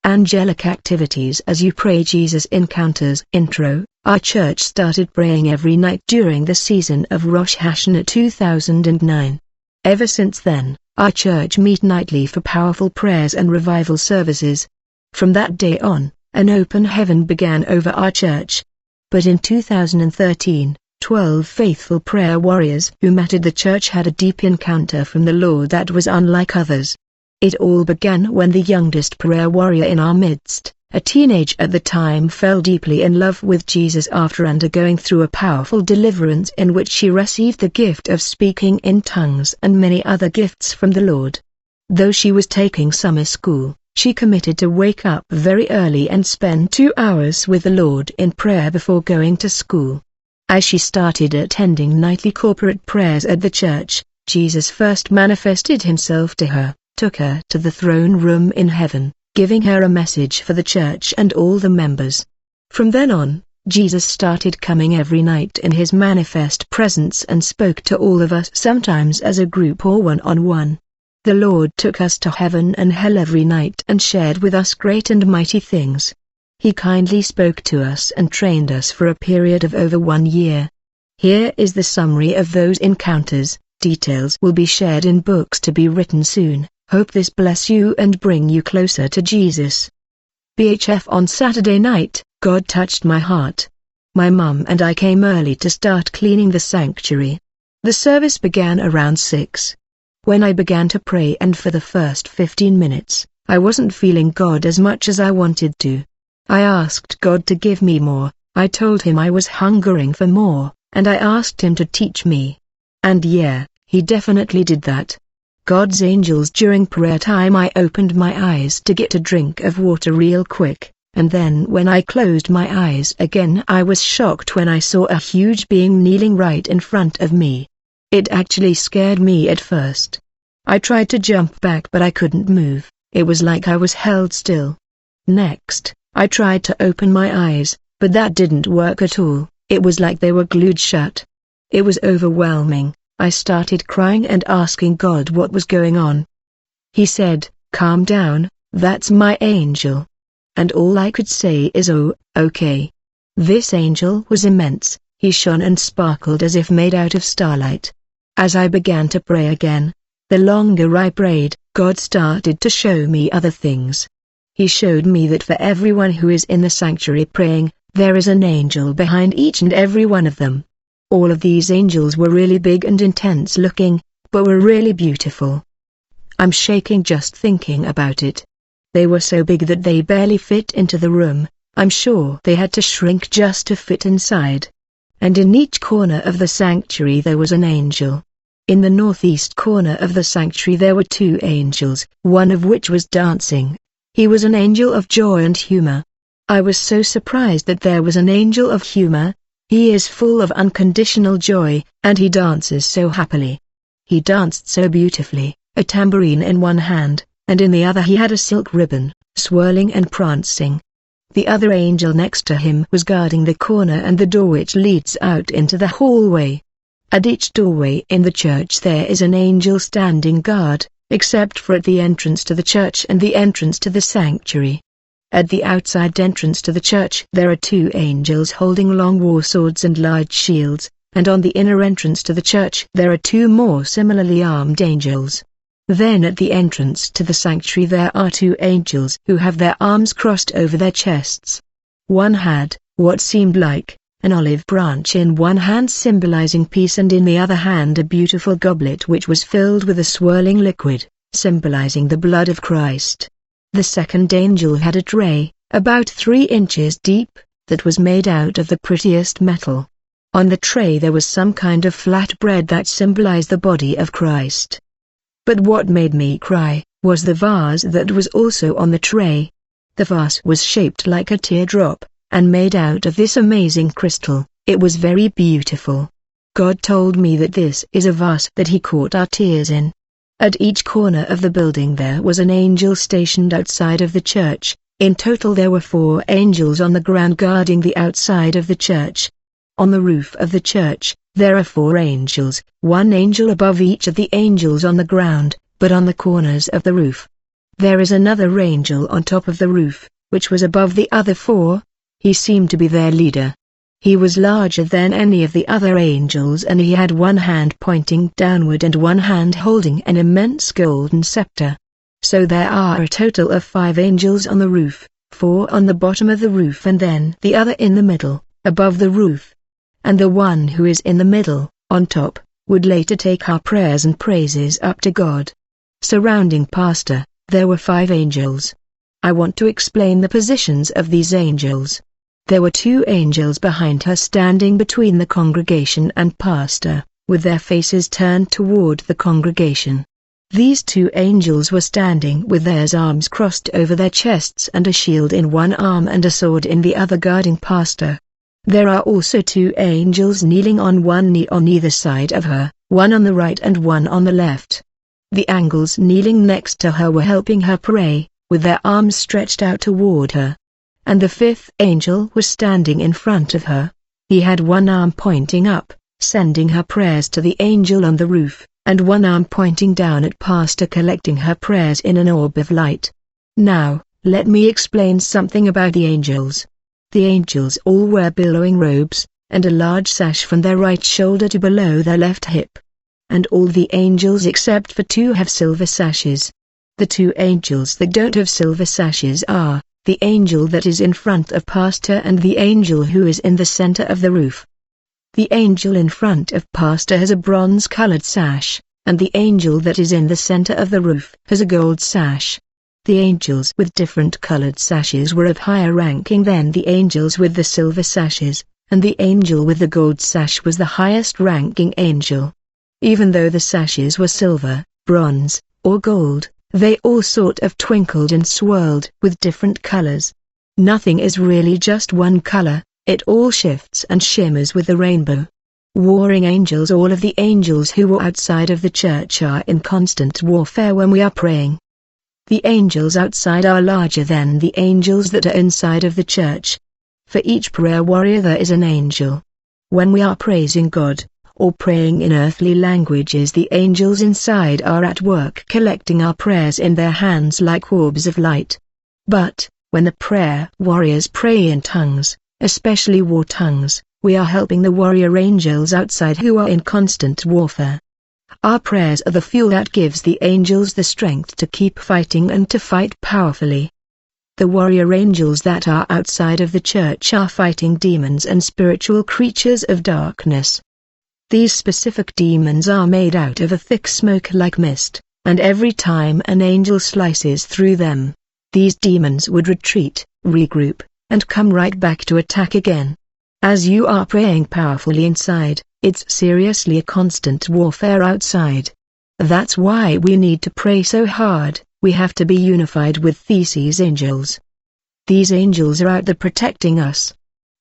Angelic activities as you pray. Jesus encounters. Intro. Our church started praying every night during the season of Rosh Hashanah 2009. Ever since then, our church meet nightly for powerful prayers and revival services. From that day on, an open heaven began over our church. But in 2013, 12 faithful prayer warriors who met at the church had a deep encounter from the Lord that was unlike others. It all began when the youngest prayer warrior in our midst, a teenager at the time, fell deeply in love with Jesus after undergoing through a powerful deliverance in which she received the gift of speaking in tongues and many other gifts from the Lord. Though she was taking summer school, she committed to wake up very early and spend 2 hours with the Lord in prayer before going to school. As she started attending nightly corporate prayers at the church, Jesus first manifested himself to her, took her to the throne room in heaven, giving her a message for the church and all the members. From then on, Jesus started coming every night in his manifest presence and spoke to all of us, sometimes as a group or one-on-one. The Lord took us to heaven and hell every night and shared with us great and mighty things. He kindly spoke to us and trained us for a period of over 1 year. Here is the summary of those encounters. Details will be shared in books to be written soon. Hope this bless you and bring you closer to Jesus. BHF. On Saturday night, God touched my heart. My mum and I came early to start cleaning the sanctuary. The service began around 6. When I began to pray, and for the first 15 minutes, I wasn't feeling God as much as I wanted to. I asked God to give me more. I told him I was hungering for more, and I asked him to teach me. And yeah, he definitely did that. God's angels. During prayer time I opened my eyes to get a drink of water real quick, and then when I closed my eyes again I was shocked when I saw a huge being kneeling right in front of me. It actually scared me at first. I tried to jump back but I couldn't move. It was like I was held still. Next, I tried to open my eyes, but that didn't work at all. It was like they were glued shut. It was overwhelming. I started crying and asking God what was going on. He said, "Calm down, that's my angel." And all I could say is, "Oh, okay." This angel was immense. He shone and sparkled as if made out of starlight. As I began to pray again, the longer I prayed, God started to show me other things. He showed me that for everyone who is in the sanctuary praying, there is an angel behind each and every one of them. All of these angels were really big and intense looking, but were really beautiful. I'm shaking just thinking about it. They were so big that they barely fit into the room. I'm sure they had to shrink just to fit inside. And in each corner of the sanctuary there was an angel. In the northeast corner of the sanctuary there were 2 angels, one of which was dancing. He was an angel of joy and humor. I was so surprised that there was an angel of humor. He is full of unconditional joy, and he dances so happily. He danced so beautifully, a tambourine in one hand, and in the other he had a silk ribbon, swirling and prancing. The other angel next to him was guarding the corner and the door which leads out into the hallway. At each doorway in the church there is an angel standing guard, except for at the entrance to the church and the entrance to the sanctuary. At the outside entrance to the church there are 2 angels holding long war swords and large shields, and on the inner entrance to the church there are 2 more similarly armed angels. Then at the entrance to the sanctuary there are 2 angels who have their arms crossed over their chests. One had, what seemed like, an olive branch in one hand symbolizing peace, and in the other hand a beautiful goblet which was filled with a swirling liquid, symbolizing the blood of Christ. The second angel had a tray, about 3 inches deep, that was made out of the prettiest metal. On the tray there was some kind of flat bread that symbolized the body of Christ. But what made me cry was the vase that was also on the tray. The vase was shaped like a teardrop, and made out of this amazing crystal. It was very beautiful. God told me that this is a vase that he caught our tears in. At each corner of the building there was an angel stationed outside of the church. In total there were 4 angels on the ground guarding the outside of the church. On the roof of the church, there are 4 angels, 1 angel above each of the angels on the ground, but on the corners of the roof. There is another angel on top of the roof, which was above the other four. He seemed to be their leader. He was larger than any of the other angels, and he had one hand pointing downward and one hand holding an immense golden scepter. So there are a total of 5 angels on the roof, 4 on the bottom of the roof and then the other in the middle, above the roof. And the one who is in the middle, on top, would later take our prayers and praises up to God. Surrounding Pastor, there were 5 angels. I want to explain the positions of these angels. There were 2 angels behind her standing between the congregation and Pastor, with their faces turned toward the congregation. These 2 angels were standing with their arms crossed over their chests and a shield in one arm and a sword in the other guarding Pastor. There are also 2 angels kneeling on one knee on either side of her, one on the right and one on the left. The angels kneeling next to her were helping her pray, with their arms stretched out toward her. And the 5th angel was standing in front of her. He had one arm pointing up, sending her prayers to the angel on the roof, and one arm pointing down at Pastor collecting her prayers in an orb of light. Now, let me explain something about the angels. The angels all wear billowing robes, and a large sash from their right shoulder to below their left hip. And all the angels except for 2 have silver sashes. The 2 angels that don't have silver sashes are the angel that is in front of Pastor and the angel who is in the center of the roof. The angel in front of Pastor has a bronze-colored sash, and the angel that is in the center of the roof has a gold sash. The angels with different colored sashes were of higher ranking than the angels with the silver sashes, and the angel with the gold sash was the highest ranking angel. Even though the sashes were silver, bronze, or gold, they all sort of twinkled and swirled with different colors. Nothing is really just one color, it all shifts and shimmers with the rainbow. Warring angels. All of the angels who were outside of the church are in constant warfare when we are praying. The angels outside are larger than the angels that are inside of the church. For each prayer warrior there is an angel. When we are praising God, or praying in earthly languages, the angels inside are at work collecting our prayers in their hands like orbs of light. But, when the prayer warriors pray in tongues, especially war tongues, we are helping the warrior angels outside who are in constant warfare. Our prayers are the fuel that gives the angels the strength to keep fighting and to fight powerfully. The warrior angels that are outside of the church are fighting demons and spiritual creatures of darkness. These specific demons are made out of a thick smoke like mist, and every time an angel slices through them, these demons would retreat, regroup, and come right back to attack again. As you are praying powerfully inside, it's seriously a constant warfare outside. That's why we need to pray so hard. We have to be unified with these angels. These angels are out there protecting us.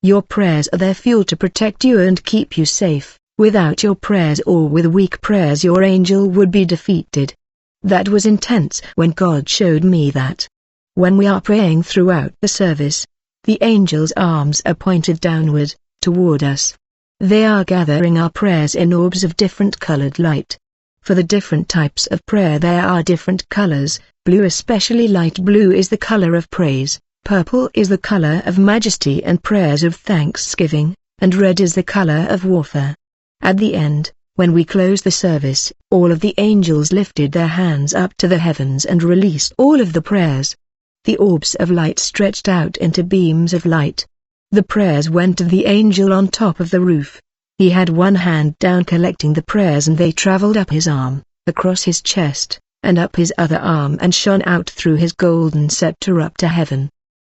Your prayers are their fuel to protect you and keep you safe. Without your prayers or with weak prayers your angel would be defeated. That was intense when God showed me that. When we are praying throughout the service, the angels' arms are pointed downward, toward us. They are gathering our prayers in orbs of different colored light. For the different types of prayer there are different colors. Blue, especially light blue, is the color of praise, purple is the color of majesty and prayers of thanksgiving, and red is the color of warfare. At the end, when we closed the service, all of the angels lifted their hands up to the heavens and released all of the prayers. The orbs of light stretched out into beams of light. The prayers went to the angel on top of the roof. He had one hand down collecting the prayers and they traveled up his arm, across his chest, and up his other arm and shone out through his golden scepter up to heaven.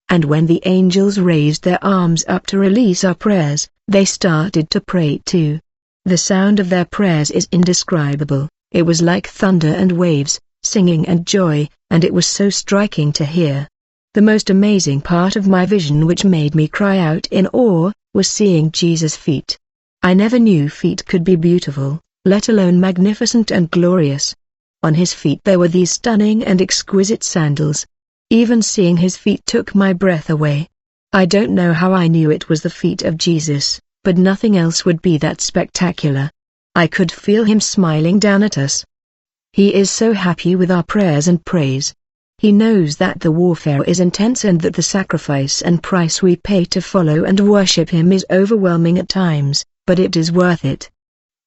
And when the angels raised their arms up to release our prayers, they started to pray too. The sound of their prayers is indescribable. It was like thunder and waves, singing and joy, and it was so striking to hear. The most amazing part of my vision, which made me cry out in awe, was seeing Jesus' feet. I never knew feet could be beautiful, let alone magnificent and glorious. On his feet there were these stunning and exquisite sandals. Even seeing his feet took my breath away. I don't know how I knew it was the feet of Jesus, but nothing else would be that spectacular. I could feel him smiling down at us. He is so happy with our prayers and praise. He knows that the warfare is intense and that the sacrifice and price we pay to follow and worship Him is overwhelming at times, but it is worth it.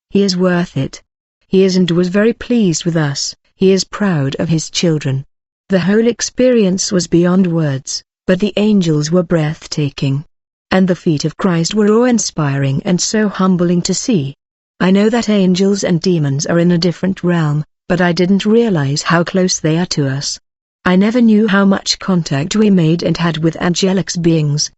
He is worth it. He is and was very pleased with us. He is proud of His children. The whole experience was beyond words, but the angels were breathtaking. And the feet of Christ were awe-inspiring and so humbling to see. I know that angels and demons are in a different realm, but I didn't realize how close they are to us. I never knew how much contact we made and had with Angelic's beings.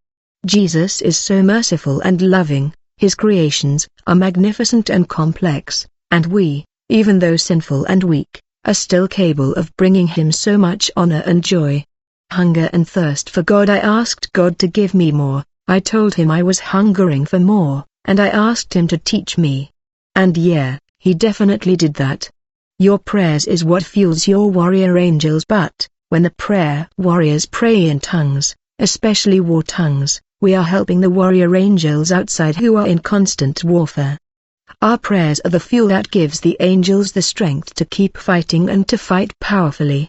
Jesus is so merciful and loving, His creations are magnificent and complex, and we, even though sinful and weak, are still capable of bringing Him so much honor and joy. Hunger and thirst for God. I asked God to give me more. I told Him I was hungering for more, and I asked Him to teach me. And yeah, He definitely did that. Your prayers is what fuels your warrior angels, but when the prayer warriors pray in tongues, especially war tongues, we are helping the warrior angels outside who are in constant warfare. Our prayers are the fuel that gives the angels the strength to keep fighting and to fight powerfully.